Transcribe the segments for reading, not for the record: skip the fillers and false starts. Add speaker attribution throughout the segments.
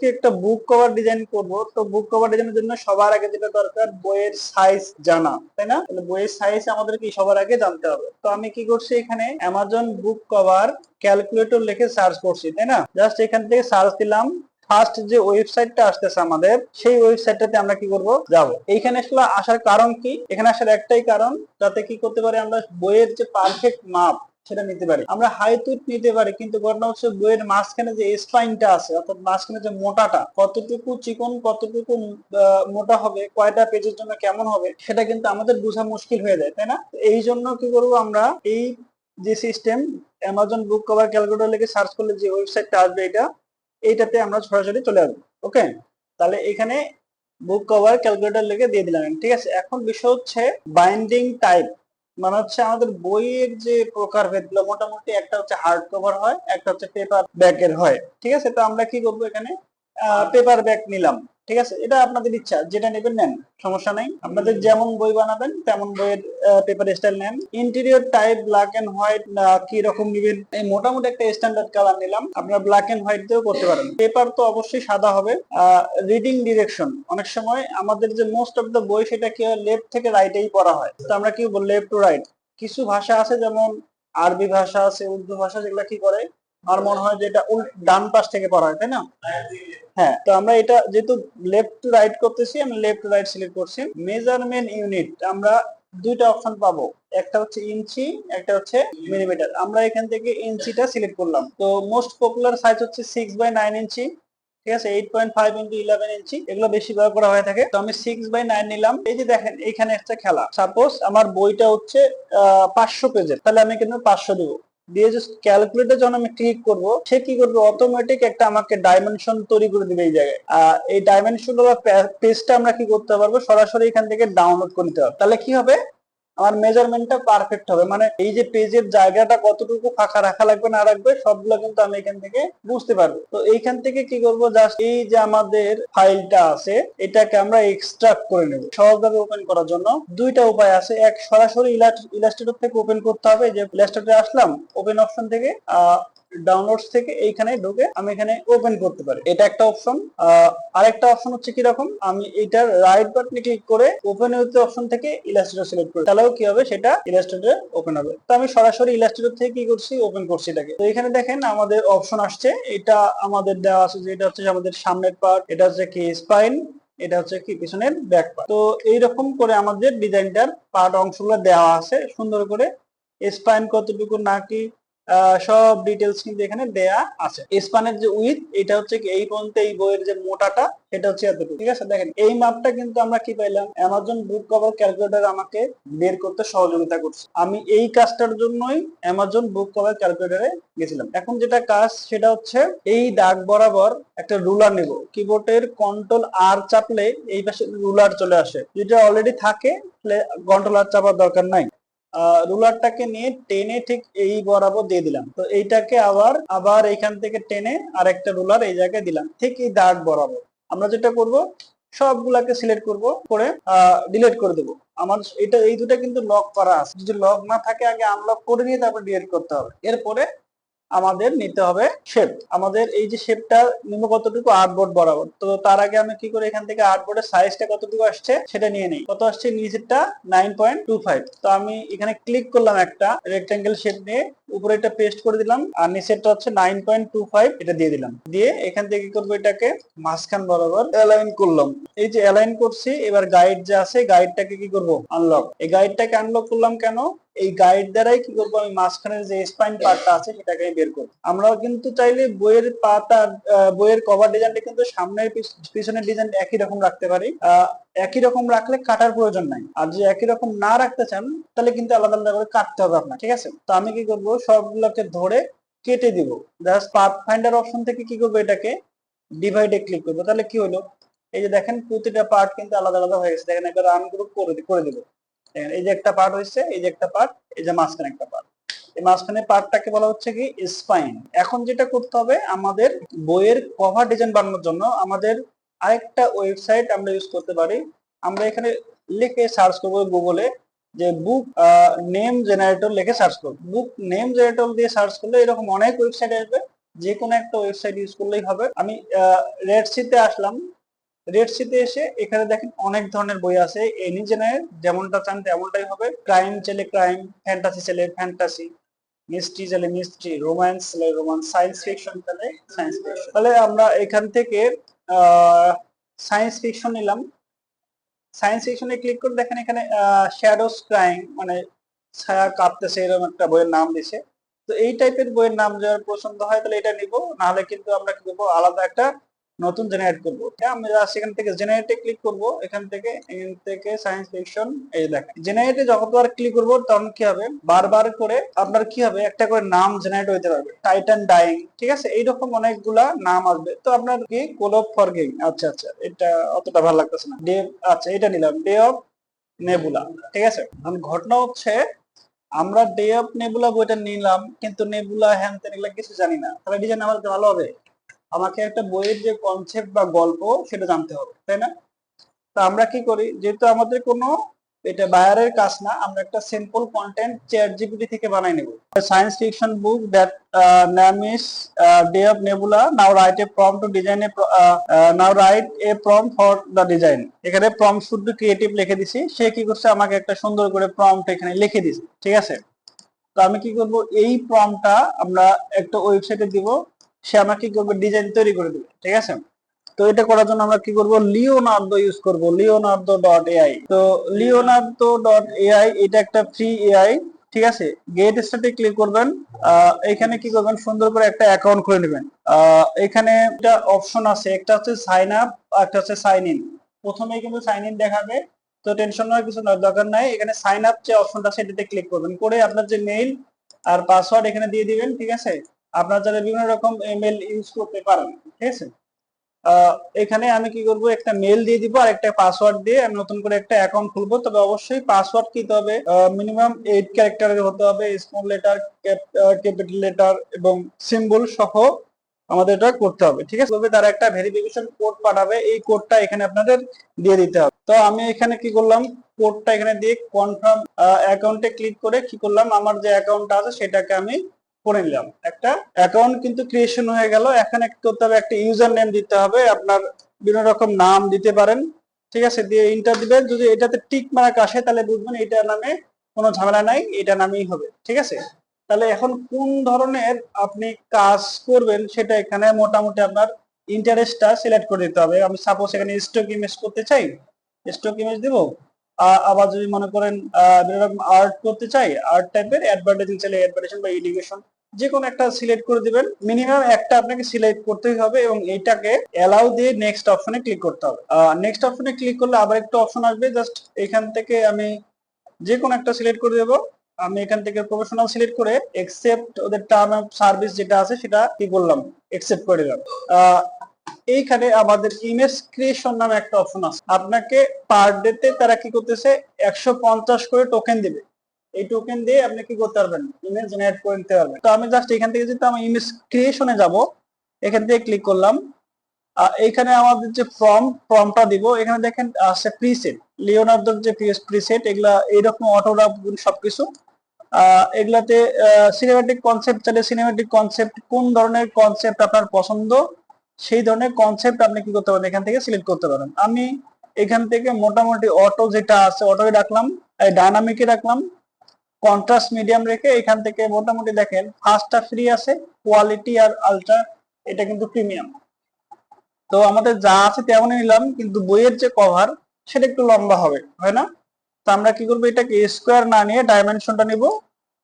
Speaker 1: আজকে একটা বুক cover design করব। তো বুক কভার ডিজাইনের জন্য সবার আগে যেটা দরকার বইয়ের সাইজ জানা, তাই না? তাহলে বইয়ের সাইজ আমাদের কি সবার আগে জানতে হবে। তো আমি কি করছি, এখানে অ্যামাজন বুক কভার ক্যালকুলেটর লিখে সার্চ করছি, তাই না? জাস্ট এখান থেকে সার্চ দিলাম, ফার্স্ট যে ওয়েবসাইটটা আসতেছে আমাদের, সেই ওয়েবসাইটটাতে আমরা কি করব, যাব। এইখানে আসলে আসার কারণ কি, এখানে আসার একটাই কারণ, যাতে কি করতে পারি আমরা বইয়ের যে পারফেক্ট মাপ সেটা নিতে পারি। আমরা হাইট উইডথ নিতে পারি, কিন্তু ঘটনা হচ্ছে বইয়ের মাঝখানে যে স্পাইনটা আছে, অর্থাৎ মাঝখানে যে মোটাটা কতটুকু চিকন, কতটুকু মোটা হবে, কয়টা পেজের জন্য কেমন হবে, সেটা কিন্তু আমাদের বোঝা মুশকিল হয়ে যায়, তাই না? এই জন্য কি করব আমরা, এই যে সিস্টেম অ্যামাজন বুক কভার ক্যালকুলেটর লিখে সার্চ করলে যে ওয়েবসাইটটা আসবে এইটাতে আমরা সরাসরি চলে আসবো। ওকে, তাহলে এখানে বুক কভার ক্যালকুলেটর লিখে দিয়ে দিলাম, ঠিক আছে। এখন বিষয় হচ্ছে বাইন্ডিং টাইপ, মানে হচ্ছে আমাদের বইয়ের যে প্রকারভেদ গুলো, মোটামুটি একটা হচ্ছে হার্ড কভার হয়, একটা হচ্ছে পেপার ব্যাকের হয়, ঠিক আছে। তো আমরা কি করবো, এখানে পেপার ব্যাক নিলাম, ঠিক আছে। এটা আপনাদের ইচ্ছা, যেটা নেবেন নেন, সমস্যা নাই। আপনাদের যেমন বই বানাবেন তেমন বইয়ের পেপার স্টাইল নেন। Interior type black and white না কি রকম নেবেন, এই মোটামুটি একটা স্ট্যান্ডার্ড কালার নিলাম। আপনারা ব্ল্যাক এন্ড হোয়াইট দিয়েও করতে পারেন। পেপার তো অবশ্যই সাদা হবে। রিডিং ডিরেকশন, অনেক সময় আমাদের যে মোস্ট অফ দ্য বই সেটা কি হয়, লেফট থেকে রাইটেই পড়া হয়। তো আমরা কি বলবো, লেফট টু রাইট। কিছু ভাষা আছে, যেমন আরবি ভাষা আছে, উর্দু ভাষা, যেগুলা কি করে, আমার মনে হয় যে এটা ডান পাশ থেকে পড়া হয়, তাই না? হ্যাঁ, তো আমরা এটা যেহেতু লেফট টু রাইট করতেছি, আমি লেফট টু রাইট সিলেক্ট করছি। মেজারমেন্ট ইউনিট আমরা দুইটা অপশন পাবো, একটা হচ্ছে ইঞ্চি, একটা হচ্ছে মিলিমিটার। আমরা এখান থেকে ইঞ্চিটা সিলেক্ট করলাম। তো মোস্ট পপুলার সাইজ হচ্ছে 6/9 ইঞ্চি, ঠিক আছে। 8.5 ইন্টু 11 ইঞ্চি, এগুলো বেশি ব্যবহার করা হয়ে থাকে। তো আমি 6/9 নিলাম। এই যে দেখেন, এখানে একটা খেলা, সাপোজ আমার বইটা হচ্ছে 500 পেজের, তাহলে আমি কিন্তু 500 দিব। দিয়ে জাস্ট ক্যালকুলেটর যখন আমি ক্লিক করব, সে কি করবে, অটোমেটিক একটা আমাকে ডাইমেনশন তৈরি করে দিবে এই জায়গায়। এই ডাইমেনশন বা পেজটা আমরা কি করতে পারবো, সরাসরি এখান থেকে ডাউনলোড করে নিতে পারবো। তাহলে কি হবে, আমার মেজারমেন্টটা পারফেক্ট হবে। মানে এই যে পেজের জায়গাটা কতটুকু ফাঁকা রাখা লাগবে না রাখবে, সবগুলো কিন্তু আমি এখান থেকে বুঝতে পারবো। তো এইখান থেকে কি করবো, জাস্ট এই যে আমাদের ফাইলটা আছে, এটাকে আমরা এক্সট্রাক্ট করে নেব। সহজভাবে ওপেন করার জন্য দুইটা উপায় আছে। এক, সরাসরি ইলাস্ট্রেটর থেকে ওপেন করতে হবে। যে ইলাস্ট্রেটরে আসলাম, ওপেন অপশন থেকে ডাউনলোডস থেকে এইখানে ঢুকে আমি এখানে ওপেন করতে পারি, এটা একটা অপশন। আরেকটা অপশন হচ্ছে কি রকম, আমি এটার রাইট বাটনে ক্লিক করে ওপেন উইথ অপশন থেকে ইলাস্ট্রেটর সিলেক্ট করি, তাহলেও কি হবে, সেটা ইলাস্ট্রেটরে ওপেন হবে। তো আমি সরাসরি ইলাস্ট্রেটর থেকে কি করছি, ওপেন করছি এটাকে। তো এখানে দেখেন আমাদের অপশন আসছে, এটা আমাদের দেওয়া আছে যে এটা হচ্ছে আমাদের সামনের পার্ট, এটা হচ্ছে কি স্পাইন, এটা হচ্ছে কি পিছনের ব্যাক পার্ট। তো এইরকম করে আমাদের ডিজাইনটার পার্ট অংশগুলো দেওয়া আছে সুন্দর করে। স্পাইন কতটুকু নাকি সব ডিটেলস কিন্তু এখানে দেয়া আছে। স্পানের যে উইথ, এটা হচ্ছে কি এই পর্যন্ত এই বইয়ের যে মোটাটা, এটা হচ্ছে এতটুকু, ঠিক আছে। দেখেন এই মাপটা কিন্তু আমরা কি পাইলাম, অ্যামাজন বুক কভার ক্যালকুলেটর আমাকে বের করতে সহযোগিতা করছে। আমি এই কাজটার জন্যই অ্যামাজন বুক কভার ক্যালকুলেটরে গেছিলাম। এখন যেটা কাজ, সেটা হচ্ছে এই দাগ বরাবর একটা রুলার নেব। কিবোর্ডের কন্ট্রোল আর চাপলে এই পাশে রুলার চলে আসে, যেটা অলরেডি থাকে, কন্ট্রোল আর চাপার দরকার নাই। রুলারটাকে নিয়ে টেনে ঠিক এই বরাবর দিয়ে দিলাম। তো এইটাকে আবার আবার এখান থেকে টেনে আরেকটা রুলার এই জায়গায় দিলাম, ঠিক এই দাগ বরাবর। আমরা যেটা করব, সবগুলাকে সিলেক্ট করব, করে ডিলিট করে দেবো। আমার এটা এই দুটা কিন্তু লক করা আছে, যদি লক না থাকে আগে আনলক করে নিয়ে তারপর ডিলিট করতে হবে। এরপরে আমাদের নিতে হবে শেপ। আমাদের এই যে শেপটা নিব কতটুকু, আর্টবোর্ড বরাবর। তো তার আগে আমি কি করে, এখান থেকে আর্টবোর্ডের সাইজটা কতটুকু আসছে সেটা নিয়ে নেই। কত আসছে, নিচেরটা 9.25। তো আমি এখানে ক্লিক করলাম, একটা রেক্টাঙ্গেল শেপ নিয়ে উপরে এটা পেস্ট করে দিলাম, আর নিচেরটা হচ্ছে 9.25, এটা দিয়ে দিলাম। দিয়ে এখান থেকে কি করবো, এটাকে মাঝখান বরাবর অ্যালাইন করলাম। এই যে অ্যালাইন করছি, এবার গাইড যে আছে, গাইডটাকে কি করব, আনলক। এই গাইডটাকে আনলক করলাম কেন, এই গাইড দ্বারাই কি করবো, আমি মাঝখানের যে স্পাইন পার্টটা আছে সেটাকে বের করব। আমরাও কিন্তু চাইলে বইয়ের পাতা, বইয়ের কভার ডিজাইনটা কিন্তু সামনের পিছনের ডিজাইন একই রকম রাখতে পারি। একই রকম রাখলে কাটার প্রয়োজন নাই। আর যে একই রকম না রাখতে চান, তাহলে কিন্তু আলাদা আলাদা করে কাটতে হবে আপনার, ঠিক আছে। তো আমি কি করবো, সবগুলোকে ধরে কেটে দিব। জাস্ট পাথ ফাইন্ডার অপশন থেকে কি করবো, এটাকে ডিভাইডে ক্লিক করবো। তাহলে কি হলো, এই যে দেখেন প্রতিটা পার্ট কিন্তু আলাদা আলাদা হয়ে গেছে। দেখেন এবার আনগ্রুপ করে দিব। এই যে একটা পার্ট হয়েছে, এই যে একটা পার্ট, এই যে মাঝখানে একটা পার্ট, এই মাঝখানে পার্টটাকে বলা হচ্ছে কি স্পাইন। এখন যেটা করতে হবে, আমাদের বইয়ের কভার ডিজাইন বানানোর জন্য আমাদের আরেকটা ওয়েবসাইট আমরা ইউজ করতে পারি। আমরা এখানে লিখে সার্চ করবো গুগলে, যে বুক নেম জেনারেটর লিখে সার্চ করবো। বুক নেম জেনারেটর দিয়ে সার্চ করলে এরকম অনেক ওয়েবসাইট আসবে। যে কোনো একটা ওয়েবসাইট ইউজ করলেই হবে। আমি রেডসিতে আসলাম। রেডসিতে এসে এখানে দেখেন অনেক ধরনের বই আছে, এনি জেনারেল যেমনটা চান তেমনটাই হবে। ক্রাইম চাইলে ক্রাইম, ফ্যান্টাসি চাইলে ফ্যান্টাসি, মিস্ট্রি চাইলে মিস্ট্রি, রোম্যান্স চাইলে রোম্যান্স, সায়েন্স ফিকশন চাইলে সায়েন্স ফিকশন। তাহলে আমরা এখান থেকে সায়েন্স ফিকশন নিলাম। সায়েন্স ফিকশনে ক্লিক করে দেখেন এখানে শ্যাডোস ক্রাইম মানে ছায়া কাঁপতেছে এরকম একটা বইয়ের নাম দিছে। তো এই টাইপের বইয়ের নাম যার পছন্দ হয় তাহলে এটা নিব, নাহলে কিন্তু আমরা কি করবো আলাদা একটা নতুন জেনারেট করবো। আমি সেখান থেকে জেনারেটে ক্লিক করব, এখান থেকে সায়েন্স ফিকশন। এই দেখেন জেনারেটে যতবার ক্লিক করব তখন কি হবে, বারবার করে আপনার কি হবে একটা করে নাম জেনারেট হইতে পারবে। টাইটান ডাইং, ঠিক আছে, এইরকম অনেকগুলা নাম আসবে। তো আপনার কি কোল অফ ফরগেটিং, আচ্ছা আচ্ছা এটা অতটা ভালো লাগতেছে না, ডে, আচ্ছা এটা নিলাম ডে অফ নেবুলা, ঠিক আছে। এখন ঘটনা হচ্ছে আমরা ডে অফ নেবুলা বইটা নিলাম, কিন্তু নেবুলা হ্যান তেন এগুলা কিছু জানি না, তাহলে ডিজাইন আমার ভালো হবে? আমাকে একটা বইয়ের যে কনসেপ্ট বা গল্প সেটা জানতে হবে, তাই না? তো আমরা কি করি, যেহেতু আমাদের কোনো এটা বায়ারের কাজ না, আমরা একটা সিম্পল কন্টেন্ট চ্যাট জিপিটি থেকে বানাই নেব। Science fiction book that name is day of nebula, now write a prompt to design a, now write a prompt for the design. এখানে প্রম্পট শুড বি ক্রিয়েটিভ লিখে দিছি। সে কি করছে, আমাকে একটা সুন্দর করে প্রম্পট এখানে লিখে দিছে, ঠিক আছে। তো আমি কি করব, এই প্রম্পটটা আমরা একটা ওয়েবসাইটে দিব, সে আমাকে কি করবে, ডিজাইন তৈরি করে দেবে, ঠিক আছে। তো এটা করার জন্য আমরা কি করব, লিওনার্দো ইউজ করব, লিওনার্দো ডট এআই। তো লিওনার্দো ডট এআই এটা একটা ফ্রি এআই, ঠিক আছে। গেট স্টার্টে ক্লিক করবেন, এখানে কি করবেন, সুন্দর করে একটা অ্যাকাউন্ট খুলে নেবেন। এখানে একটা অপশন আছে, একটা হচ্ছে সাইন আপ, একটা হচ্ছে সাইন ইন। প্রথমেই কিন্তু সাইন ইন দেখাবে, তো টেনশন নেওয়ার কিছু দরকার নাই। এখানে সাইন আপ যে অপশনটা সেটাতে ক্লিক করবেন, করে আপনার যে মেইল আর পাসওয়ার্ড এখানে দিয়ে দিবেন, ঠিক আছে। আপনার যারা বিভিন্ন রকম ইমেল ইউজ করতে পারেন, ঠিক আছে। এখানে আমি কি করব, একটা মেল দিয়ে দিব আর একটা পাসওয়ার্ড দিয়ে আমি নতুন করে একটা অ্যাকাউন্ট খুলবো। তবে অবশ্যই পাসওয়ার্ড কি দিতে হবে, মিনিমাম 8 ক্যারেক্টারের হতে হবে, স্মল লেটার, ক্যাপিটাল লেটার এবং সিম্বল সহ আমাদের এটা করতে হবে, ঠিক আছে। তবে তারা একটা ভেরিফিকেশন কোড পাঠাবে, এই কোডটা এখানে আপনাদের দিয়ে দিতে হবে। তো আমি এখানে কি করলাম, কোডটা এখানে দিয়ে কনফার্ম অ্যাকাউন্টে ক্লিক করে কি করলাম, আমার যে অ্যাকাউন্টটা আছে সেটাকে আমি করে নিলাম। একটা অ্যাকাউন্ট কিন্তু ক্রিয়েশন হয়ে গেল। এখানে কি করতে হবে, একটা ইউজার নেম দিতে হবে, আপনার বিভিন্ন রকম নাম দিতে পারেন, ঠিক আছে, দিয়ে ইন্টার দিবেন। যদি এটাতে টিক মার্ক আসে তাহলে বুঝবেন এটা নামে কোনো ঝামেলা নাই, এটা নামেই হবে, ঠিক আছে। তাহলে এখন কোন ধরনের আপনি কাজ করবেন সেটা এখানে মোটামুটি আপনার ইন্টারেস্টটা সিলেক্ট করে দিতে হবে। আমি সাপোজ এখানে স্টক ইমেজ করতে চাই, স্টক ইমেজ দিব। আবার যদি মনে করেন বিভিন্ন রকম আর্ট করতে চাই, আর্ট টাইপের, অ্যাডভার্টাইজিং চাইলে অ্যাডভার্টাইজিং বা এডুকেশন, যে কোনো একটা সিলেক্ট করে দিবেন। মিনিমাম একটা আপনাকে সিলেক্ট করতেই হবে এবং এইটাকে অ্যালাউ দিয়ে নেক্সট অপশনে ক্লিক করতে হবে। নেক্সট অপশনে ক্লিক করলে আবার একটা অপশন আসবে, জাস্ট এখান থেকে আমি যে কোনো একটা সিলেক্ট করে দেব। আমি এখান থেকে প্রফেশনাল সিলেক্ট করে একসেপ্ট ওদের টার্ম অফ সার্ভিস যেটা আছে সেটা কি করলাম, একসেপ্ট করে দিলাম। এইখানে আমাদের ইমেজ ক্রিয়েশন নামে একটা অপশন আছে। আপনাকে পার ডেতে তারা কি করতেছে, 150 করে টোকেন দিবে। এই টোকেন দিয়ে আপনি কি করতে পারবেন, ইমেজ জেনারেট করে নিতে পারবেন। তো আমি জাস্ট এখান থেকে যেহেতু আমি ইমেজ ক্রিয়েশনে যাব, এখান থেকে ক্লিক করলাম। এইখানে আমাদের যে ফর্মটা দিব, এখানে দেখেন আছে প্রিসেট, লিওনার্দোর যে প্রিসেট, এগুলা এইরকম অটোরা সবকিছু। এগুলাতে সিনেমেটিক কনসেপ্ট চাইলে সিনেমেটিক কনসেপ্ট, কোন ধরনের কনসেপ্ট আপনার পছন্দ সেই ধরনের কনসেপ্ট আপনি কি করতে পারেন, এখান থেকে সিলেক্ট করতে পারেন। আমি এখান থেকে মোটামুটি অটো যেটা আছে অটোই রাখলাম, ডায়নামিকে রাখলাম, কন্ট্রাস্ট মিডিয়াম রেখে এখান থেকে মোটামুটি দেখেন ফার্স্টটা ফ্রি আছে, কোয়ালিটি আর আলট্রা এটা কিন্তু প্রিমিয়াম। তো আমাদের যা আছে তেমনই নিলাম, কিন্তু বইয়ের যে কভার সেটা একটু লম্বা হবে, হয় না? তো আমরা কি করবো, এটাকে স্কোয়ার না নিয়ে ডাইমেনশনটা নিব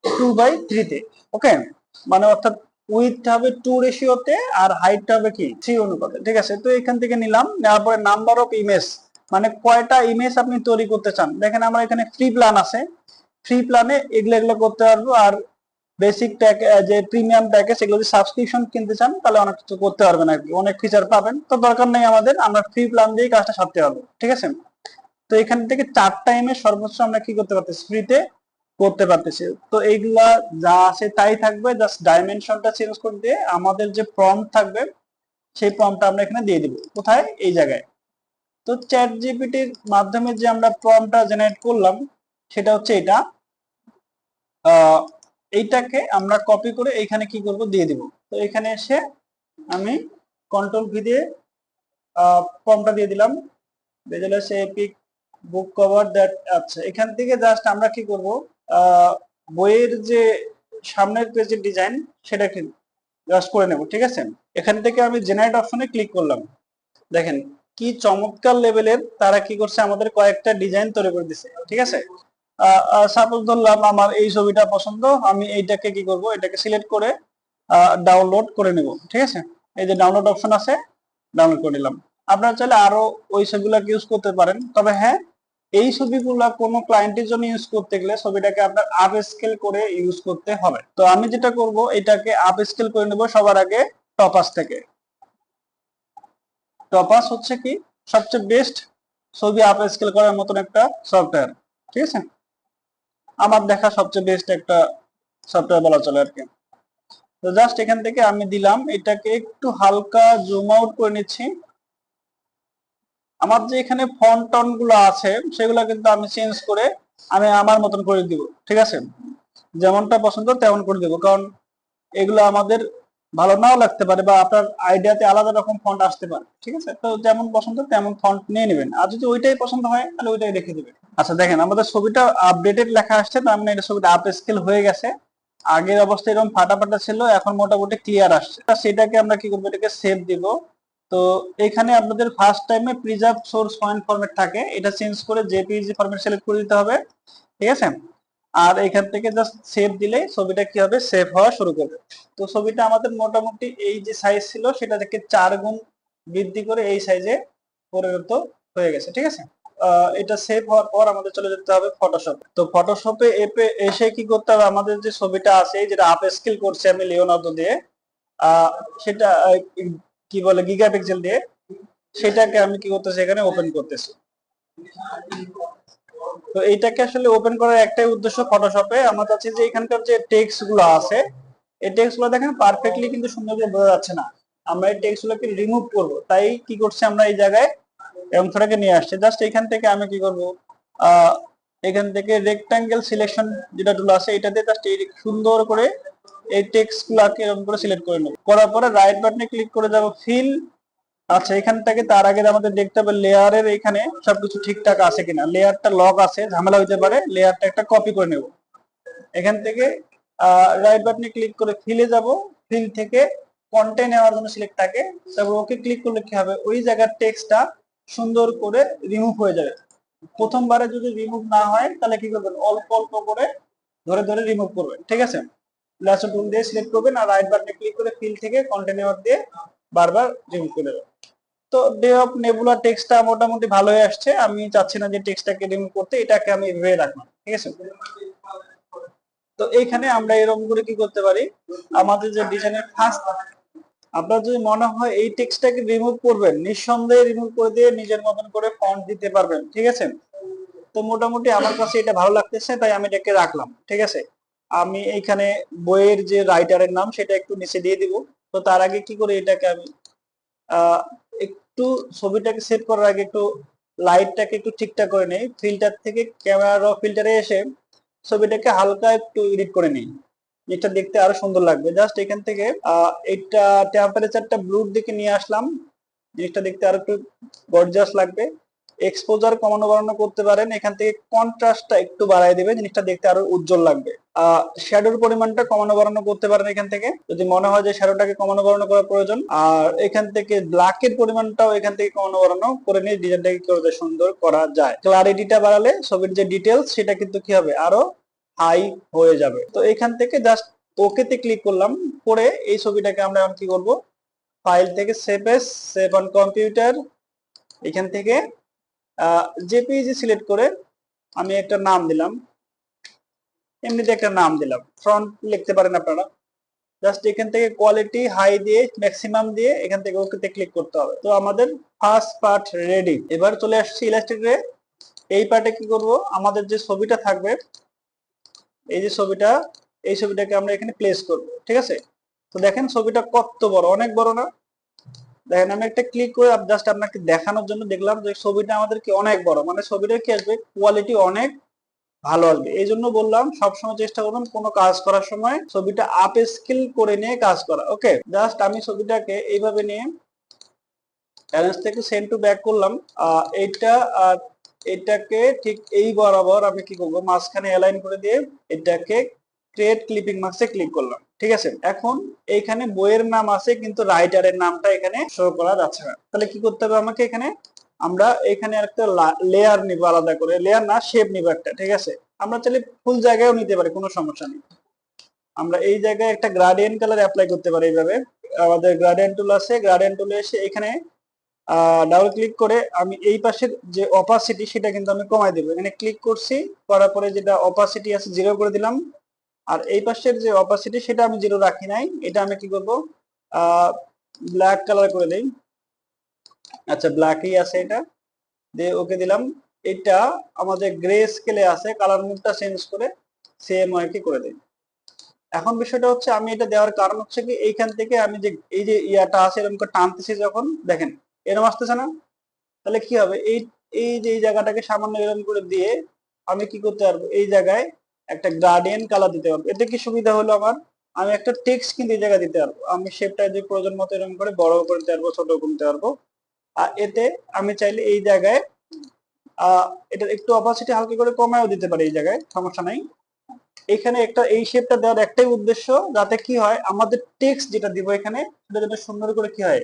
Speaker 1: 2/3 তে, ওকে। মানে অর্থাৎ উইথ হবে 2 রেশিওতে আর হাইটটা হবে কি 3 অনুপাতে, ঠিক আছে। তো এখান থেকে নিলাম, নেওয়ার পরে নাম্বার অফ ইমেজ, মানে কয়টা ইমেজ আপনি তৈরি করতে চান। দেখেন আমার এখানে ফ্রি প্ল্যান আছে, ফ্রি প্ল্যানে এগুলো করতে পারবো। আর বেসিক যে প্রিমিয়াম প্যাকেজ, এগুলো যদি সাবস্ক্রিপশন কিনতে চান তাহলে অনেক কিছু করতে পারবেন আর কি, অনেক ফিচার পাবেন। তো দরকার নেই আমাদের, আমরা ফ্রি প্ল্যান দিয়ে কাজটা সারতে পারবো, ঠিক আছে। তো এখান থেকে 4 টাইমে সর্বোচ্চ আমরা কি করতে পারতেছি, ফ্রিতে করতে পারতেছি। তো এইগুলা যা আছে তাই থাকবে, জাস্ট ডাইমেনশনটা চেঞ্জ করে দিয়ে আমাদের যে প্রম্পট থাকবে সেই প্রম্পটটা আমরা এখানে দিয়ে দিব, কোথায়, এই জায়গায়। তো চ্যাট জিপিটির মাধ্যমে যে আমরা প্রম্পটটা জেনারেট করলাম সেটা হচ্ছে এটা। এইটাকে আমরা কপি করে এইখানে কি করব দিয়ে দিব। তো এখানে এসে আমি কন্ট্রোল ভি দিয়ে ফর্মটা দিয়ে দিলাম, সে এপিক বুক কভার দ্যাট। আচ্ছা, এখান থেকে জাস্ট আমরা কি করব, বইয়ের যে সামনের পেজের ডিজাইন সেটা কি জাস্ট করে নেব, ঠিক আছে। এখান থেকে আমি জেনারেট অপশনে ক্লিক করলাম। দেখেন কি চমৎকার লেভেলের তারা কি করছে, আমাদের কয়েকটা ডিজাইন তৈরি করে দিছে, ঠিক আছে। সাপোজ ধরলাম আমার এই ছবিটা পছন্দ, আমি এইটাকে কি করব, এটাকে সিলেক্ট করে ডাউনলোড করে নেব, ঠিক আছে। এই যে ডাউনলোড অপশন আছে, ডাউনলোড করে নিলাম। আপনারা চাইলে আরো ওই ছবিগুলোকে ইউজ করতে পারেন, তবে হ্যাঁ, এই ছবিগুলা কোনো ক্লায়েন্টের জন্য ইউজ করতে গেলে ছবিটাকে আপনার আপ স্কেল করে ইউজ করতে হবে। তো আমি যেটা করব, এটাকে আপ স্কেল করে নেব সবার আগে টপাস থেকে। টপাস হচ্ছে কি সবচেয়ে বেস্ট ছবি আপ স্কেল করার মতন একটা সফটওয়্যার, ঠিক আছে। আমার দেখা সবচেয়ে বেস্ট একটা সফটওয়্যার বলা চলে আর কি। তো জাস্ট এখান থেকে আমি দিলাম, এটাকে একটু হালকা জুম আউট করে নিচ্ছি। আমার যে এখানে ফন্ট টন গুলো আছে সেগুলো কিন্তু আমি চেঞ্জ করে আমি আমার মতন করে দিব, ঠিক আছে। যেমনটা পছন্দ তেমন করে দিব, কারণ এগুলো আমাদের ভালো নাও লাগতে পারে বা আপনার আইডিয়াতে আলাদা রকম ফন্ট আসতে পারে, ঠিক আছে। তো যেমন পছন্দ তেমন ফন্ট নিয়ে নেবেন, আর যদি ওইটাই পছন্দ হয় তাহলে ওইটাই রেখে দিবেন। আচ্ছা দেখেন, আমাদের ছবিটা আপডেটেড লেখা আসছে, তার মানে এটা ছবিটা আপ স্কেল হয়ে গেছে। আগের অবস্থায় এরকম ফাটা ফাটা ছিল, এখন মোটামুটি ক্লিয়ার আসছে। সেটাকে আমরা কি করবো, এটাকে সেভ দিব। তো এখানে আপনাদের ফার্স্ট টাইমে প্রিজার্ভ সোর্স পয়েন্ট ফরম্যাট থাকে, এটা চেঞ্জ করে জেপিইজি ফরম্যাট সিলেক্ট করে দিতে হবে, ঠিক আছে। আর এখান থেকে জাস্ট সেভ দিলে ছবিটা কি হবে, সেভ হওয়া শুরু করবে। তো ছবিটা আমাদের মোটামুটি এই যে সাইজ ছিল সেটা থেকে 4 গুণ বৃদ্ধি করে এই সাইজে পরিণত হয়ে গেছে, ঠিক আছে। এটা সেভ হওয়ার পর আমাদের চলে যেতে হবে ফটোশপে। তো ফটোশপে এসে কি করতে হবে, আমাদের যে ছবিটা আছে যেটা আপ স্কেল করছি আমি লিওনার্দো দিয়ে, সেটা কি বলে গিগা পিক্সেল দিয়ে, সেটাকে আমি কি করতেছি, এখানে ওপেন করতেছি। তো এইটাকে আসলে ওপেন করার একটাই উদ্দেশ্য, ফটোশপে আমার কাছে যে এখানকার যে টেক্সট গুলো আছে, এই টেক্সট গুলো দেখেন পারফেক্টলি কিন্তু সুন্দর করে বোঝা যাচ্ছে না। আমরা এই টেক্সট গুলোকে রিমুভ করব, তাই কি করছি আমরা এই জায়গায় অংশটাকে নিয়ে আসছে। জাস্ট এখান থেকে আমি কি করব, এখান থেকে রেক্টাঙ্গেল সিলেকশন যেটা টুল আছে এটাতে জাস্ট সুন্দর করে এই টেক্সট গুলাকে এরকম করে সিলেক্ট করে নেব। করার পরে রাইট বাটনে ক্লিক করে যাব ফিল। আচ্ছা, এখান থেকে তার আগে আমাদের দেখতে হবে লেয়ারের এখানে সবকিছু ঠিকঠাক আছে কিনা। লেয়ারটা লক আছে, ঝামেলা হইতে পারে, লেয়ারটা একটা কপি করে নেব। এখান থেকে রাইট বাটনে ক্লিক করে ফিলে যাব, ফিল থেকে কন্টেন্ট নেওয়ার জন্য সিলেক্ট থাকে, তারপর ওকে ক্লিক করলে কি হবে, ওই জায়গার টেক্সটটা সুন্দর করে রিমুভ হয়ে যাবে। প্রথমবারে যদি রিমুভ না হয় তাহলে কি করবেন, অল্প অল্প করে ধরে ধরে রিমুভ করবেন, ঠিক আছে। ল্যাসো টুল দিয়ে সিলেক্ট করবেন আর রাইট বাটনে ক্লিক করে ফিল থেকে কন্টেন্ট নেওয়ার দিয়ে বারবার রিমুভ করে দেবেন। তো ডে অফ নেবুলা টেক্সটটা মোটামুটি ভালো হয়ে আসছে, আমি চাচ্ছি না যে টেক্সটটাকে রিমুভ করতে, এটাকে আমি এভাবে রাখলাম, ঠিক আছে। তো এইখানে আমরা এরকম করে কি করতে পারি, আমাদের যে ডিজাইনের ফার্স্ট, আপনার যদি মনে হয় এই টেক্সটটাকে রিমুভ করবেন, নিঃসন্দেহে রিমুভ করে দিয়ে নিজের মতন করে ফন্ট দিতে পারবেন, ঠিক আছে। তো মোটামুটি আমার কাছে এটা ভালো লাগতেছে তাই আমি এটাকে রাখলাম, ঠিক আছে। আমি এইখানে বইয়ের যে রাইটারের নাম সেটা একটু নিচে দিয়ে দিব। তো তার আগে কি করে এটাকে আমি একটু ছবিটাকে সেভ করার আগে একটু লাইটটাকে একটু ঠিকঠাক করে নেই, ফিল্টার থেকে ক্যামেরা র ফিল্টারে এসে ছবিটাকে হালকা একটু এডিট করে নিই, এটা দেখতে আরো সুন্দর লাগবে। জাস্ট এখান থেকে এটা টেম্পারেচারটা ব্লুর দিকে নিয়ে আসলাম, জিনিসটা দেখতে আরো একটু গর্জিয়াস লাগবে। এক্সপোজার কমানো বাড়ানো করতে পারেন, এখান থেকে কন্ট্রাস্টটা একটু বাড়ায় দিবে, জিনিসটা দেখতে আরো উজ্জ্বল লাগবে। শ্যাডোর পরিমাণটা কমানো বাড়ানো করতে পারেন এখান থেকে, যদি মনে হয় যে শ্যাডোটাকে কমানো বাড়ানো করা প্রয়োজন। আর এখান থেকে ব্ল্যাকের পরিমাণটাও এখান থেকে কমানো বাড়ানো করে নিয়ে ডিজাইনটাকে কি করে সুন্দর করা যায়। ক্লারিটিটা বাড়ালে ছবির যে ডিটেলস সেটা কিন্তু কি হবে, আরো হাই হয়ে যাবে। তো এখান থেকে জাস্ট ওকেতে ক্লিক করলাম, করে এই ছবিটাকে আমরা এখন কি করব, ফাইল থেকে save S, save on computer, এখান থেকে জেপিইজি সিলেক্ট করে আমি একটা নাম দিলাম, এমনিতে একটা নাম দিলাম, ফ্রন্ট লিখতে পারেন আপনারা। জাস্ট এখান থেকে কোয়ালিটি হাই দিয়ে ম্যাক্সিমাম দিয়ে এখান থেকে ওকেতে ক্লিক করতে হবে। তো আমাদের ফার্স্ট পার্ট রেডি। এবার চলে আসছি ইলাস্ট্রেটরে। এই পার্টে কি করব, আমাদের যে ছবিটা থাকবে, এই যে ছবিটা, এই ছবিটাকে আমরা এখানে প্লেস করব, ঠিক আছে। তো দেখেন ছবিটা কত বড়, অনেক বড় না? দেখেন আমি একটা ক্লিক করে জাস্ট আপনাকে দেখানোর জন্য দেখলাম যে ছবিটা আমাদের কি অনেক বড়, মানে ছবিটা কি আসবে কোয়ালিটি অনেক ভালো আসবে। এই জন্য বললাম সবসময় চেষ্টা করবেন কোনো কাজ করার সময় ছবিটা আপ স্কেল করে নিয়ে কাজ করা। ওকে, জাস্ট আমি ছবিটাকে এইভাবে নিয়ে অ্যারেঞ্জ থেকে সেন্ড টু ব্যাক করলাম। এইটা আর এটাকে ঠিক এই বরাবর আমি কি করব, মাঝখানে অ্যালাইন করে দিয়ে এটাকে ক্রিয়েট ক্লিপিং মার্কসে ক্লিক করলাম। ঠিক আছে, এখন এইখানে বইয়ের নাম আছে কিন্তু রাইটারের নামটা এখানে শো করা যাচ্ছে না। তাহলে কি করতে হবে আমাকে, এখানে আমরা এখানে একটা লেয়ার নিব, আলাদা করে লেয়ার না শেপ নিব একটা। ঠিক আছে, আমরা চাইলে ফুল জায়গায়ও নিতে পারি, কোনো সমস্যা নেই। আমরা এই জায়গায় একটা গ্রাডিয়েন্ট কালার অ্যাপ্লাই করতে পারি এইভাবে। আমাদের গ্রাডিয়েন্ট টুল আছে, গ্রাডিয়েন্ট টুলে এসে এখানে ডাবল ক্লিক করে আমি এই পাশের যে অপাসিটি সেটা কিন্তু আমি কমাই দেবো। এখানে ক্লিক করছি, করার পরে যেটা অপাসিটি আছে জিরো করে দিলাম। আর এই পাশের যে অপাসিটি সেটা আমি জিরো রাখি নাই, এটা আমি কি করব, ব্ল্যাক কালার করে দেই। আচ্ছা, ব্ল্যাকই আছে এটা, দিয়ে ওকে দিলাম। এটা আমাদের গ্রে স্কেলে আছে, কালার মুডটা চেঞ্জ করে সেম ওয়াইকে করে দিই। এখন বিষয়টা হচ্ছে আমি এটা দেওয়ার কারণ হচ্ছে কি, এইখান থেকে আমি যে এই যে ইয়াটা আছে এরকম করে টানতেছি, যখন দেখেন এরকম আসতেছে না, তাহলে কি হবে, এই এই যে এই জায়গাটাকে সামান্য এরকম করে দিয়ে আমি কি করতে পারবো, এই জায়গায় একটা গ্রাডিয়েন্ট কালার দিতে পারবো। এতে কি সুবিধা হলো আমার, আমি একটা টেক্সট কিন্তু এই জায়গায় দিতে পারবো। আমি শেপটা যদি প্রয়োজন মতো এরকম করে বড় করতে পারবো, ছোট করতে পারবো। আর এতে আমি চাইলে এই জায়গায় এটা একটু অপাসিটি হালকা করে কমায়ও দিতে পারি, এই জায়গায় সমস্যা নাই। এখানে একটা এই শেপটা দেওয়ার একটাই উদ্দেশ্য, যাতে কি হয় আমাদের টেক্সট যেটা দিব এখানে সেটা যাতে সুন্দর করে কি হয়,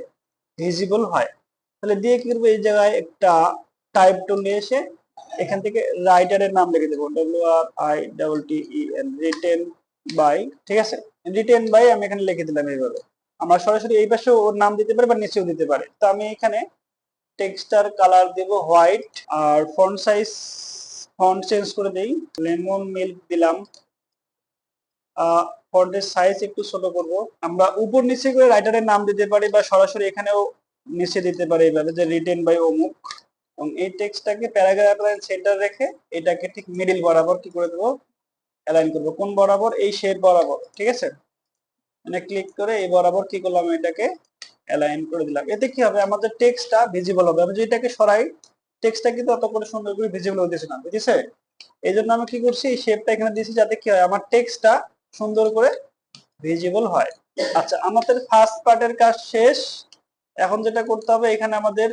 Speaker 1: ভিজিবল হয়। তাহলে দিয়ে কি করবো, এই জায়গায় একটা টাইপ টুল নিয়ে এসে এখান থেকে রাইটারের নাম লিখে দেবো, WRITTEN, রিটেন বাই। ঠিক আছে, রিটেন বাই আমি এখানে লিখে দিলাম এইভাবে। আমরা সরাসরি এই পাশে ওর নাম দিতে পারি বা নিচেও দিতে পারি। তো আমি এখানে টেক্সটার কালার দেব হোয়াইট, আর ফন্ট সাইজ ফন্ট চেঞ্জ করে দেই, লেমন মিল্ক দিলাম। ফন্টের সাইজ একটু ছোট করব। আমরা উপর নিচে করে রাইটারের নাম দিতে পারি বা সরাসরি এখানেও নিচে দিতে পারি এইভাবে, যে রিটেন বাই অমুক। এবং এই টেক্সটটাকে প্যারাগ্রাফ লাইন সেন্টার রেখে এটাকে ঠিক মিডিল বরাবর কি করে দেবো, অ্যালাইন করবো। কোন বরাবর, এই শেপ বরাবর। ঠিক আছে, মানে ক্লিক করে এই বরাবর কি করলাম, এটাকে অ্যালাইন করে দিলাম। এতে কি হবে, আমাদের টেক্সটটা ভিজিবল হবে। আমি যদি এটাকে সরাই, টেক্সটটা কিন্তু অত করে সুন্দর করে ভিজিবল হতেছে না, বুঝেছে? এই জন্য আমি কি করছি, এই শেপটা এখানে দিয়েছি যাতে কি হয়, আমার টেক্সটটা সুন্দর করে ভিজিবল হয়। আচ্ছা, আমাদের ফার্স্ট পার্টের কাজ শেষ। এখন যেটা করতে হবে, এখানে আমাদের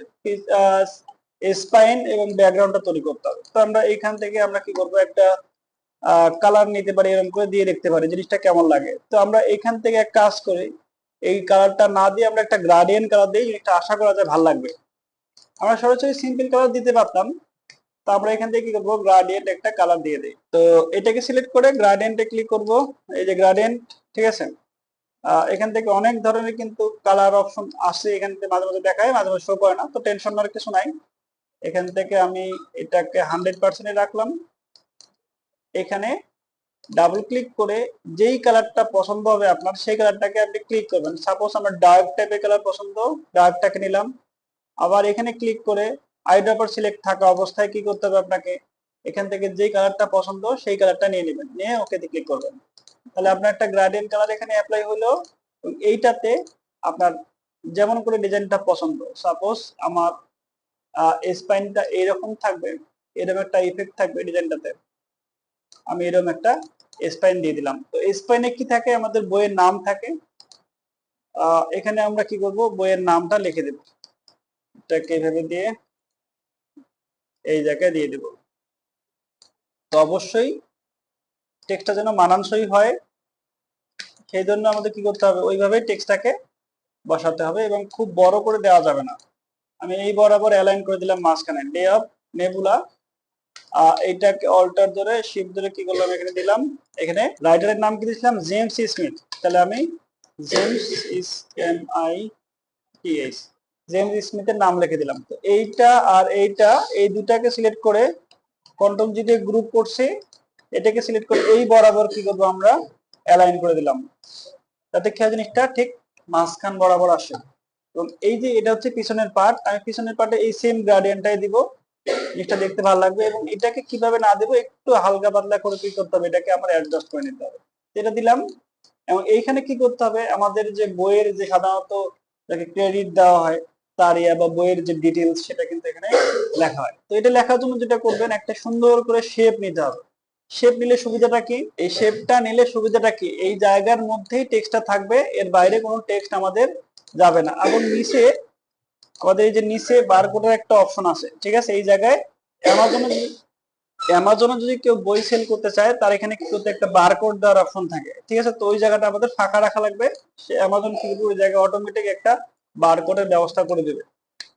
Speaker 1: স্পাইন এবং ব্যাকগ্রাউন্ডটা তৈরি করতে হবে। তো আমরা এইখান থেকে আমরা কি করব, একটা কালার নিতে পারি, এরকম করে দিয়ে দেখতে পারি জিনিসটা কেমন লাগে। তো আমরা এখান থেকে এক কাজ করি, এই কালারটা না দিয়ে আমরা একটা গ্রাডিয়েন্ট কালার দিই, জিনিসটা আশা করা যায় ভালো লাগবে। আমরা সরাসরি সিম্পল কালার দিতে পারতাম, তো আমরা এখান থেকে কি করবো, গ্রাডিয়েন্ট একটা কালার দিয়ে দিই। তো এটাকে সিলেক্ট করে গ্রাডিয়েন্টে ক্লিক করব, এই যে গ্রাডিয়েন্ট। ঠিক আছে, এখান থেকে অনেক ধরনের কিন্তু কালার অপশন আসে, এখান থেকে মাঝে মাঝে দেখায়, মাঝে মাঝে শো করে না, তো টেনশন নেওয়ার কিছু নাই। এখান থেকে আমি এটাকে 100% রাখলাম। এখানে ডাবল ক্লিক করে যেই কালারটা পছন্দ হবে আপনার, সেই কালারটাকে আপনি ক্লিক করবেন। সাপোজ আমার ডার্ক টাইপের কালার পছন্দ, ডার্কটাকে নিলাম। আবার এখানে ক্লিক করে আইড্রপার সিলেক্ট থাকা অবস্থায় কি করতে হবে আপনাকে, এখান থেকে যেই কালারটা পছন্দ সেই কালারটা নিয়ে নেবেন, নিয়ে ওকেতে ক্লিক করবেন। তাহলে আপনার একটা গ্রেডিয়েন্ট কালার এখানে অ্যাপ্লাই হলো। এইটাতে আপনার যেমন করে ডিজাইনটা পছন্দ, সাপোজ আমার স্পাইনটা এরকম থাকবে, এরকম একটা ইফেক্ট থাকবে ডিজাইনটাতে, আমি এরকম একটা স্পাইন দিয়ে দিলাম। তো স্পাইনে কি থাকে, আমাদের বইয়ের নাম থাকে। এখানে আমরা কি করব, বইয়ের নামটা লিখে দেব, এটাকে এভাবে দিয়ে এই জায়গায় দিয়ে দেব। তো অবশ্যই টেক্সটটা যেন মানানসই হয়, সেই জন্য আমাদের কি করতে হবে, ওইভাবে টেক্সটটাকে বসাতে হবে এবং খুব বড় করে দেওয়া যাবে না। আমি এই বরাবর অ্যালাইন করে দিলাম মাঝখানে, ডে অফ নেবুলা। এইটাকে অল্টার ধরে শিফট ধরে কি করলাম, এখানে দিলাম। এখানে রাইটারের নাম কি দিয়েছিলাম, জেমস স্মিথ। তাহলে আমি জেমস SMITH, জেমস স্মিথের নাম লিখে দিলাম। তো এইটা আর এইটা, এই দুটাকে সিলেক্ট করে কন্ট্রোল জি দিয়ে গ্রুপ করছি, এটাকে সিলেক্ট করে এই বরাবর কি করবো, আমরা অ্যালাইন করে দিলাম, যাতে কি জিনিসটা ঠিক মাঝখান বরাবর আসে। এবং এই যে এটা হচ্ছে পিছনের পার্ট, আমি পিছনের পার্টে এই সেম গ্রেডিয়েন্টটাই দিব, জিনিসটা দেখতে ভালো লাগবে। এবং এটাকে কিভাবে না দেবো, একটু হালকা পাতলা করে কি করতে হবে, এটাকে আমার অ্যাডজাস্ট করে নিতে হবে। এটা দিলাম। এবং এইখানে কি করতে হবে, আমাদের যে বইয়ের যে সাধারণত যাকে ক্রেডিট দেওয়া হয় তার বা বইয়ের যে ডিটেলস, সেটা কিন্তু এখানে লেখা হয়। তো এটা লেখার জন্য যেটা করবেন, একটা সুন্দর করে শেপ নিতে হবে। শেপ নিলে সুবিধাটা কি, এই শেপটা নিলে সুবিধাটা কি, এই জায়গার মধ্যেই টেক্সটটা থাকবে, এর বাইরে কোনো টেক্সট আমাদের যাবে না। এবং নিচে আমাদের এই যে নিচে বারকোডের একটা অপশন আছে, ঠিক আছে, এই জায়গায় অ্যামাজনে যদি কেউ বই সেল করতে চায় তার এখানে কি করতে, একটা বারকোড দেওয়ার অপশন থাকে, ঠিক আছে। তো ওই জায়গাটা আমাদের ফাঁকা রাখা লাগবে, সে অ্যামাজন কি করবে, ওই জায়গায় অটোমেটিক একটা বারকোডের ব্যবস্থা করে দেবে।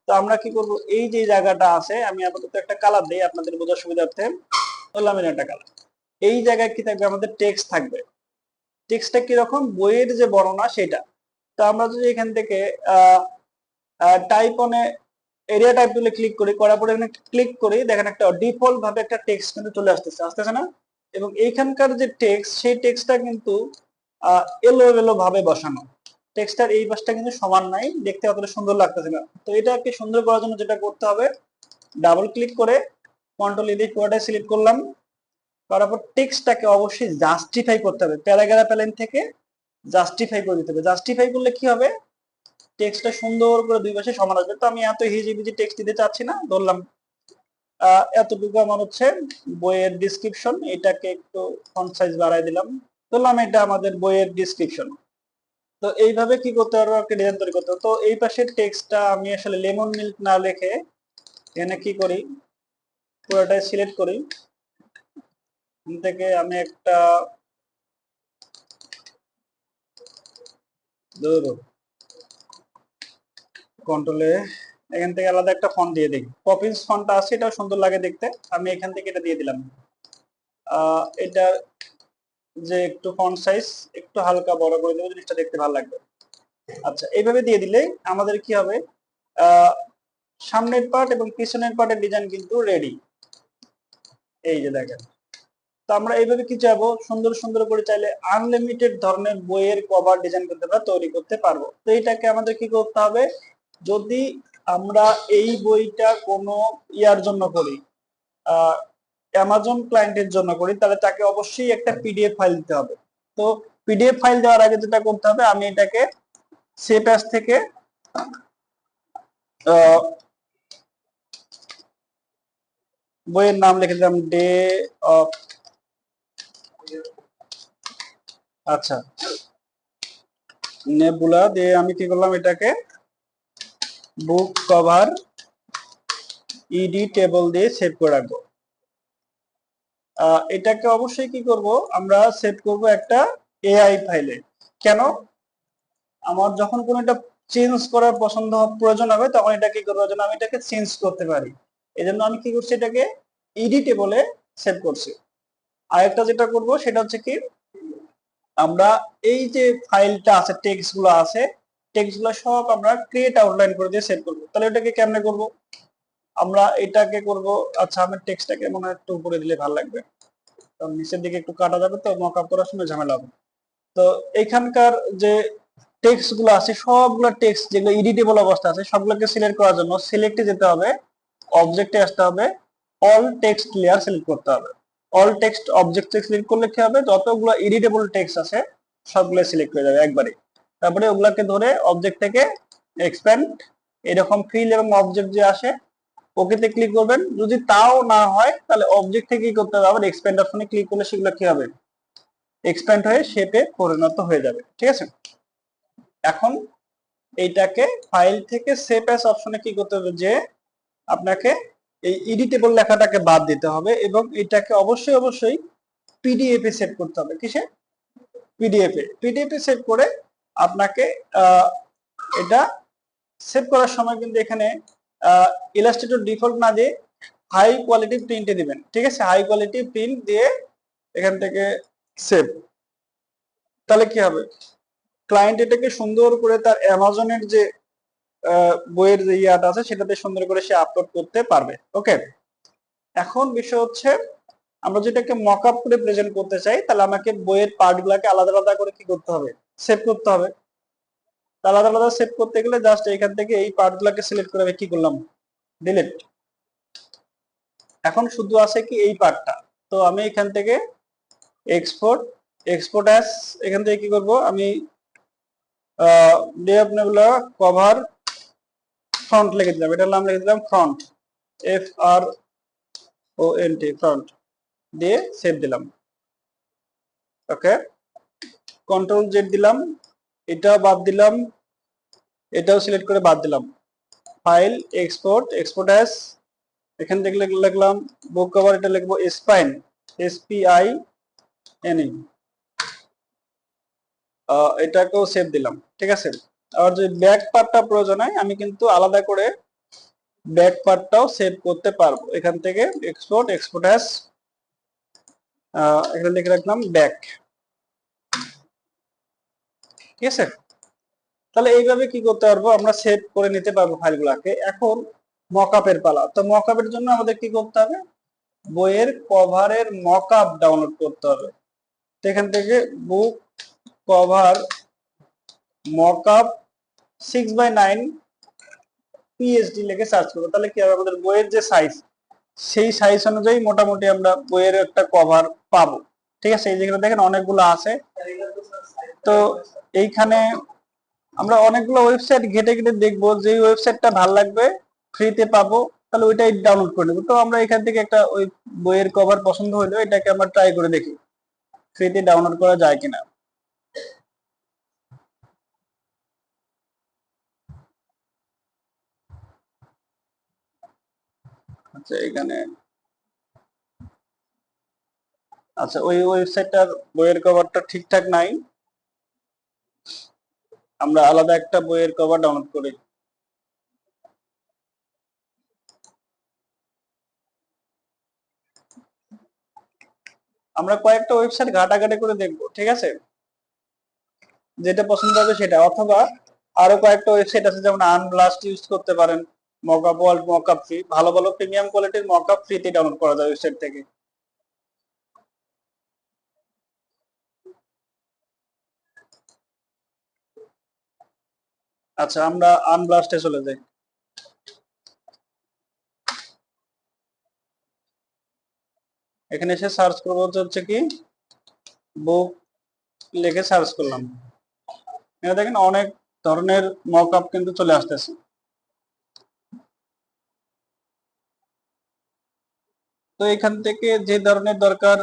Speaker 1: তো আমরা কি করব, এই যে জায়গাটা আছে, আমি আপাতত একটা কালার দেই আপনাদের বোঝার সুবিধার্থে, বললাম একটা কালার। এই জায়গায় কি থাকবে, আমাদের টেক্সট থাকবে। টেক্সটটা কিরকম, বইয়ের যে বর্ণনা সেটা। তো আমরা যদি এখান থেকে টাইপ অনে এরিয়া টাইপ টুলে ক্লিক করি, করার পরে এখানে ক্লিক করি, দেখেন একটা ডিফল্ট ভাবে একটা টেক্সট কিন্তু চলে আসতেছে না। এবং এইখানকার যে টেক্সট, সেই টেক্সটটা কিন্তু এলোমেলো ভাবে বসানো, টেক্সটার এই পাশটা কিন্তু সমান নাই, দেখতে অতটা সুন্দর লাগতেছে না। তো এটাকে সুন্দর করার জন্য যেটা করতে হবে, ডাবল ক্লিক করে কন্ট্রোল এডিট কোয়াড্রে সিলেক্ট করলাম, করার পর টেক্সটটাকে অবশ্যই জাস্টিফাই করতে হবে, প্যারাগ্রাফ এলাইন থেকে জাস্টিফাই করে দিতে হবে। জাস্টিফাই করলে কি হবে, টেক্সটটা সুন্দর করে দুই পাশে সমান আসবে। তো আমি এত হিজিবিজি টেক্সট দিতে চাচ্ছি না, ধরলাম এতটুকু আমার হচ্ছে বইয়ের ডিসক্রিপশন, এটাকে একটু ফন্ট সাইজ বাড়াই দিলাম, ধরলাম এটা আমাদের বইয়ের ডিসক্রিপশন। তো এইভাবে কি করতে পারবো, একটা ডিজাইন তৈরি করতে হবে। তো এই পাশের টেক্সটটা আমি আসলে লেমন মিল্ক না লিখে এখানে কি করি, পুরোটাই সিলেক্ট করি, এখান থেকে আমি একটা কন্ট্রোলে এখান থেকে আলাদা একটা ফন্ট দিয়ে দিই, পপিন্স ফন্টটা আছে, এটাও সুন্দর লাগে দেখতে, আমি এখান থেকে এটা দিয়ে দিলাম। এটা যে একটু ফন্ট সাইজ একটু হালকা বড় করে দেবো, জিনিসটা দেখতে ভালো লাগবে। আচ্ছা, এইভাবে দিয়ে দিলে আমাদের কি হবে, সামনের পার্ট এবং পিছনের পার্টের ডিজাইন কিন্তু রেডি, এই যে দেখেন। তো আমরা এইভাবে কি চাইবো, সুন্দর সুন্দর করে চাইলে আনলিমিটেড ধরনের বইয়ের কভার ডিজাইন করতে আমরা তৈরি করতে পারবো। তো এইটাকে আমাদের কি করতে হবে, যদি আমরা এই বইটা কোনো ইয়ার জন্য করি, অ্যামাজন ক্লায়েন্টের জন্য করি, তাহলে তাকে অবশ্যই একটা পিডিএফ ফাইল দিতে হবে। তো পিডিএফ ফাইল দেওয়ার আগে যেটা করতে হবে, আমি এটাকে সেভ অ্যাজ থেকে বইয়ের নাম লিখে দিলাম ডে অফ, আচ্ছা নেবুলা দিয়ে আমি কি করলাম, এটাকে বুক কভার ইডি টেবল দিয়ে সেভ করে রাখবো। এটাকে অবশ্যই কি করব, আমরা সেভ করব একটা এআই ফাইলে। কেন, আমার যখন কোনো একটা চেঞ্জ করার পছন্দ প্রয়োজন হবে, তখন এটা কি করবো, জন্য আমি এটাকে চেঞ্জ করতে পারি, এই জন্য আমি কি করছি, এটাকে ইডি টেবলে সেভ করছি। আরেকটা যেটা করব সেটা হচ্ছে কি, আমরা এই যে ফাইলটা আছে, টেক্সট গুলো আছে, টেক্সট গুলো সব আমরা ক্রিয়েট আউটলাইন করে দিয়ে সেভ করবো। তাহলে এটাকে কেমনে করব, আমরা এটাকে করব, আচ্ছা আমি টেক্সটটাকে মনে হয় একটু উপরে দিলে ভালো লাগবে, কারণ নিচের দিকে একটু কাটা যাবে, তো মকআপ করার সময় ঝামেলা হবে। তো এখানকার যে টেক্সট গুলো আছে, সবগুলো টেক্সট যেগুলো এডিটেবল অবস্থা আছে, সবগুলোকে সিলেক্ট করার জন্য সিলেক্টে যেতে হবে, অবজেক্টে আসতে হবে, অল টেক্সট লেয়ার সিলেক্ট করতে হবে। অল টেক্সট অবজেক্ট সিলেক্ট করলে কি হবে, যতগুলো এডিটেবল টেক্সট আছে সবগুলো সিলেক্ট হয়ে যাবে একবারে। তারপরে ওগুলাকে ধরে অবজেক্ট থেকে এক্সপ্যান্ড, এরকম ফিল এবং অবজেক্ট যে আসে ওকেতে ক্লিক করবেন। যদি তাও না হয় তাহলে অবজেক্ট থেকে কি করতে হবে, আবার এক্সপ্যান্ড অপশনে ক্লিক করলে সেগুলো কি হবে, এক্সপ্যান্ড হয়ে শেপে পরিণত হয়ে যাবে, ঠিক আছে। এখন এইটাকে ফাইল থেকে সেভ অ্যাজ অপশনে কি করতে হবে, যে আপনাকে এই এডিটেবল লেখাটাকে বাদ দিতে হবে এবং এটাকে অবশ্যই অবশ্যই পিডিএফ এ সেভ করতে হবে। কিসে, পিডিএফ এ সেভ করে আপনাকে এটা সেভ করার সময় কিন্তু এখানে ইলাস্ট্রেটর ডিফল্ট না দিয়ে হাই কোয়ালিটি প্রিন্টে দিবেন, ঠিক আছে, হাই কোয়ালিটি প্রিন্ট দিয়ে এখান থেকে সেভ। তাহলে কি হবে, ক্লায়েন্ট এটাকে সুন্দর করে তার অ্যামাজনের যে বইয়ের যে ইয়াটা আছে সেটাতে সুন্দর করে সে আপলোড করতে পারবে। ওকে, এখন বিষয় হচ্ছে আমরা যেটাকে মকআপ করে প্রেজেন্ট করতে চাই, তাহলে আমাকে বইয়ের পার্ট গুলাকে আলাদা আলাদা করে কি করতে হবে, সেভ করতে হবে। আলাদা আলাদা সেভ করতে গেলে জাস্ট এখান থেকে এই পার্ট গুলাকে সিলেক্ট করে কি করলাম, ডিলিট। এখন শুধু আছে কি এই পার্টটা, তো আমি এখান থেকে এক্সপোর্ট অ্যাস, এখান থেকে কি করব, আমি day of nebula cover front লিখে দিলাম, এটার নাম লিখে দিলাম ফ্রন্ট, FRONT ফ্রন্ট, দিয়ে সেভ দিলাম। ওকে, কন্ট্রোল জেড দিলাম, এটা বাদ দিলাম, এটাও সিলেক্ট করে বাদ দিলাম। ফাইল, এক্সপোর্ট, এক্সপোর্ট অ্যাজ, এখান থেকে লিখলাম বুক কভার, এটা লিখবো স্পাইন, SPINE, এটাকেও সেভ দিলাম। ঠিক আছে, আর যে ব্যাক পার্টটা প্রয়োজন হয় আমি কিন্তু আলাদা করে ব্যাক পার্টটাও সেভ করতে পারবো। এখান থেকে এক্সপোর্ট, এক্সপোর্ট অ্যাজ, এখানে লিখে রাখলাম ব্যাক। ঠিক আছে, তাহলে এইভাবে কি করতে পারবো, আমরা সেভ করে নিতে পারবো ফাইলগুলোকে। এখন মকআপের পালা। তো মকআপের জন্য আমাদের কি করতে হবে, বইয়ের কভারের মকআপ ডাউনলোড করতে হবে। তো এখান থেকে বুক কভার মকআপ 6x9 PSD লিখে সার্চ করবো। তাহলে কি হবে, আমাদের বইয়ের যে সাইজ, সেই সাইজ অনুযায়ী মোটামুটি আমরা বইয়ের একটা কভার পাবো। ঠিক আছে, এই যেখানে দেখেন অনেকগুলো আছে। তো এইখানে আমরা অনেকগুলো ওয়েবসাইট ঘেটে ঘেটে দেখবো, যে ওয়েবসাইটটা ভালো লাগবে, ফ্রিতে পাবো, তাহলে ওইটাই ডাউনলোড করে নেবো। তো আমরা এখান থেকে একটা ওই বইয়ের কভার পছন্দ হলো, এটাকে আমরা ট্রাই করে দেখি ফ্রিতে ডাউনলোড করা যায় কিনা। আচ্ছা, এখানে আচ্ছা ওই ওয়েবসাইটটার বইয়ের কভারটা ঠিকঠাক নাই, আমরা আলাদা একটা বইয়ের কভার ডাউনলোড করি। আমরা কয়েকটা ওয়েবসাইট ঘাটাঘাটি করে দেখবো। ঠিক আছে, যেটা পছন্দ হবে সেটা, অথবা আরো কয়েকটা ওয়েবসাইট আছে, যেমন আনব্লাস্ট ইউজ করতে পারেন, মকআপ ওয়ার্ল্ড, মকআপ ফ্রি, ভালো ভালো প্রিমিয়াম কোয়ালিটির মকআপ ফ্রিতে ডাউনলোড করা যায় ওয়েবসাইট থেকে। আচ্ছা, আমরা আনব্লাস্টে চলে যাই। এখানে এসে সার্চ করবো হচ্ছে কি বুক, লিখে সার্চ করলাম। এখানে দেখেন অনেক ধরনের মকআপ কিন্তু চলে আসতেছে। তো এখান থেকে যে ধরনের দরকার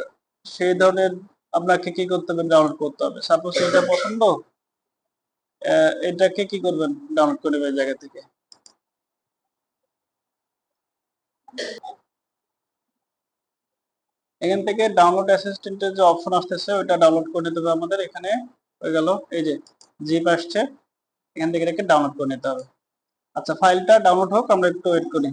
Speaker 1: সেই ধরনের আপনাকে কি করতে হবে, ডাউনলোড করতে হবে। সাপোজ এটা পছন্দ, এটাকে কি করবেন, ডাউনলোড করে নেবেন জায়গা থেকে। এখান থেকে ডাউনলোড অ্যাসিস্ট্যান্টের যে অপশন আসতেছে ওইটা ডাউনলোড করে নিতে হবে আমাদের। এখানে হয়ে গেল, এই যে জিপ আসছে, এখান থেকে এটাকে ডাউনলোড করে নিতে হবে। আচ্ছা, ফাইলটা ডাউনলোড হোক, আমরা একটু ওয়েট করি।